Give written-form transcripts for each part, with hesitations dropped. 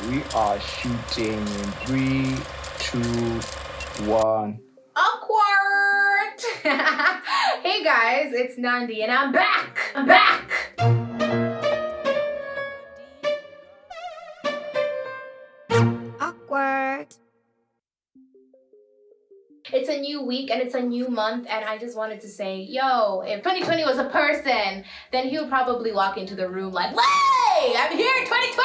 We are shooting in 3, 2, 1. AwkArt! Hey guys, it's Nandi and I'm back! I'm back! Awkward. It's a new week and it's a new month, and I just wanted to say, yo, if 2020 was a person, then he'll probably walk into the room like, hey, I'm here, 2020!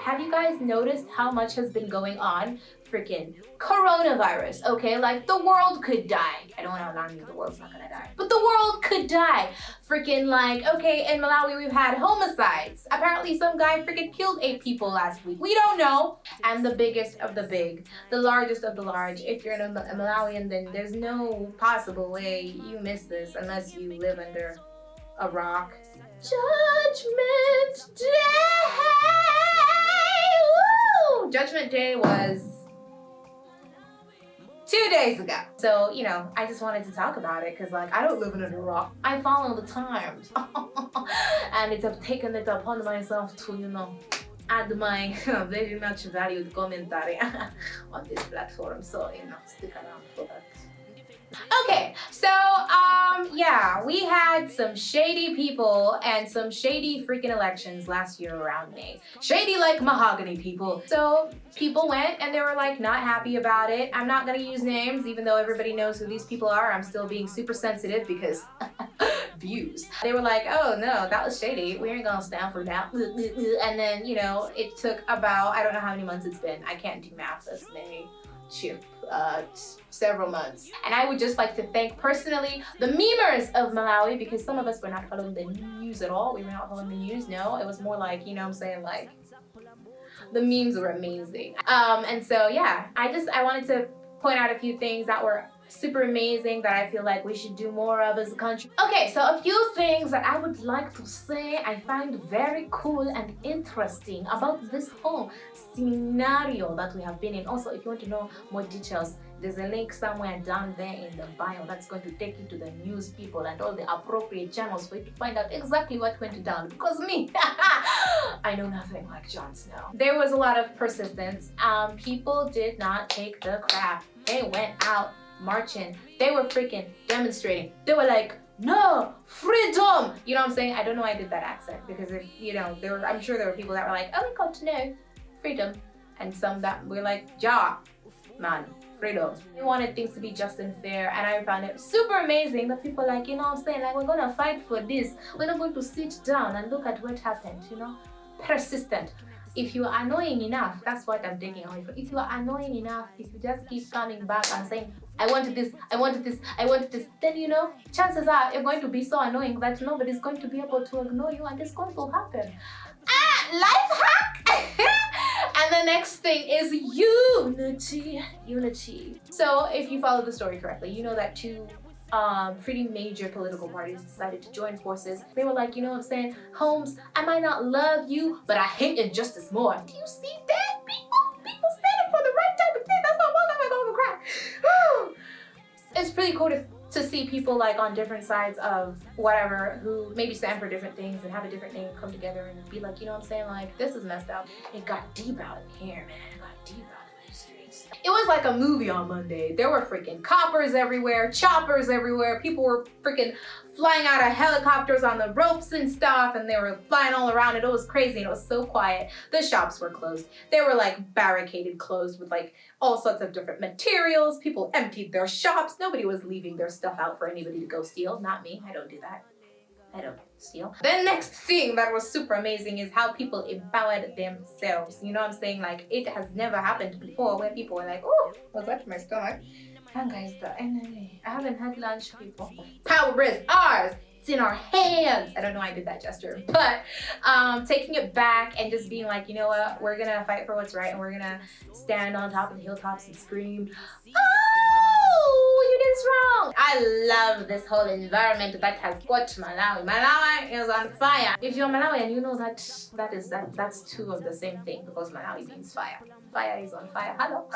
Have you guys noticed how much has been going on? Freaking coronavirus, okay? Like, the world could die. I don't know, not the world's not gonna die, but the world could die. Freaking like, okay, in Malawi we've had homicides. Apparently some guy freaking killed 8 people last week. We don't know. And the biggest of the big, the largest of the large, if you're a Malawian, then there's no possible way you miss this unless you live under a rock. Judgment Day! Woo! Judgment Day was 2 days ago. So, you know, I just wanted to talk about it because, like, I don't live under a rock. I follow the times. And it's taken it upon myself to, you know, add my very much valued commentary on this platform. So, you know, stick around for that. Okay, so yeah, we had some shady people and some shady freaking elections last year around May. Shady like mahogany people. So people went and they were like not happy about it. I'm not gonna use names even though everybody knows who these people are. I'm still being super sensitive because views. They were like, oh no, that was shady. We ain't gonna stand for that. And then, you know, it took about, I don't know how many months it's been. I can't do math this May. Several months. And I would just like to thank personally the memers of Malawi, because some of us were not following the news at all. We were not following the news, no. It was more like, you know what I'm saying, like, the memes were amazing. And so yeah, I wanted to point out a few things that were super amazing that I feel like we should do more of as a country. Okay, so a few things that I would like to say I find very cool and interesting about this whole scenario that we have been in. Also, if you want to know more details, there's a link somewhere down there in the bio that's going to take you to the news people and all the appropriate channels for you to find out exactly what went down. Because me, I know nothing like Jon Snow. There was a lot of persistence. People did not take the crap. They went out marching. They were freaking demonstrating. They were like, no, freedom! You know what I'm saying? I don't know why I did that accent, because if, you know, I'm sure there were people that were like, oh my god, no, freedom. And some that were like, ja, man, freedom. We wanted things to be just and fair, and I found it super amazing that people like, you know what I'm saying, like, we're gonna fight for this. We're not going to sit down and look at what happened, you know? Persistent. If you are annoying enough, that's what I'm taking away from. If you are annoying enough, if you just keep coming back and saying, I wanted this, I wanted this, I wanted this, then, you know, chances are you're going to be so annoying that nobody's going to be able to ignore you, and it's going to happen. Life hack! And the next thing is unity. Unity. So if you follow the story correctly, you know that two pretty major political parties decided to join forces. They were like, you know what I'm saying, Holmes, I might not love you, but I hate injustice more. Do you see that, people? People standing for the right type of thing. That's why I'm gonna cry. It's pretty cool to see people like on different sides of whatever, who maybe stand for different things and have a different name, come together and be like, you know what I'm saying, like, this is messed up. It got deep out in here, man. It got deep out in the streets. It was like a movie on Monday. There were freaking coppers everywhere, choppers everywhere. People were freaking flying out of helicopters on the ropes and stuff, and they were flying all around it. It was crazy, and it was so quiet. The shops were closed. They were like barricaded closed with like all sorts of different materials. People emptied their shops. Nobody was leaving their stuff out for anybody to go steal. Not me. I don't do that. I don't steal. The next thing that was super amazing is how people empowered themselves. You know what I'm saying? Like, it has never happened before where people were like, oh, what's that to my stomach? And guys, I haven't had lunch, people. Power is ours. It's in our hands. I don't know why I did that gesture, but taking it back and just being like, you know what, we're gonna fight for what's right, and we're gonna stand on top of the hilltops and scream, oh, you didn't is wrong. I love this whole environment that has got Malawi. Malawi is on fire. If you're Malawian, you know that's two of the same thing because Malawi means fire. Fire is on fire. Hello.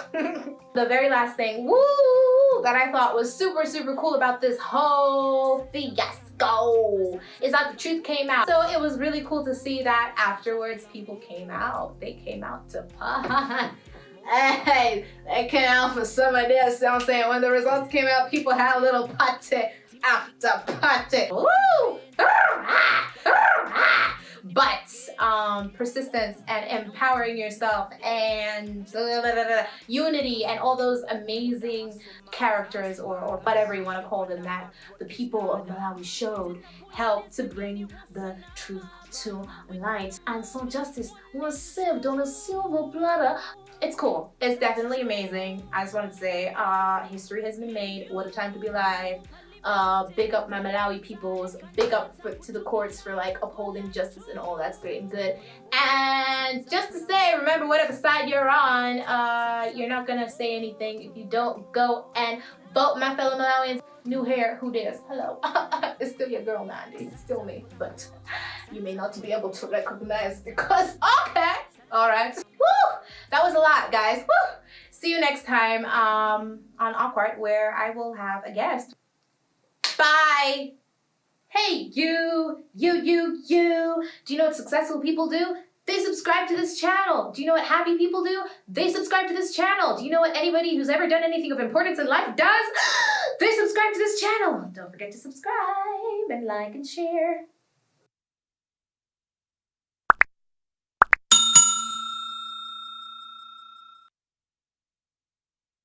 The very last thing, woo, that I thought was super, super cool about this whole fiasco is that the truth came out. So it was really cool to see that afterwards people came out. They came out to party. Hey, they came out for some of this. So I'm saying when the results came out, people had a little party after party. Woo! But persistence and empowering yourself and unity and all those amazing characters or whatever you want to call them that the people of Malawi showed helped to bring the truth to light. And so justice was served on a silver platter. It's cool. It's definitely amazing. I just wanted to say history has been made. What a time to be alive. Big up my Malawi peoples, big up to the courts for like upholding justice and all that's great and good. And just to say, remember whatever side you're on, you're not gonna say anything if you don't go and vote. My fellow Malawians. New hair, who dares? Hello. It's still your girl Nandi, it's still me, but you may not be able to recognize because, okay, all right. Woo! That was a lot, guys. Woo! See you next time on AwkArt where I will have a guest. Bye. Hey, you. Do you know what successful people do? They subscribe to this channel. Do you know what happy people do? They subscribe to this channel. Do you know what anybody who's ever done anything of importance in life does? They subscribe to this channel. Don't forget to subscribe and like and share.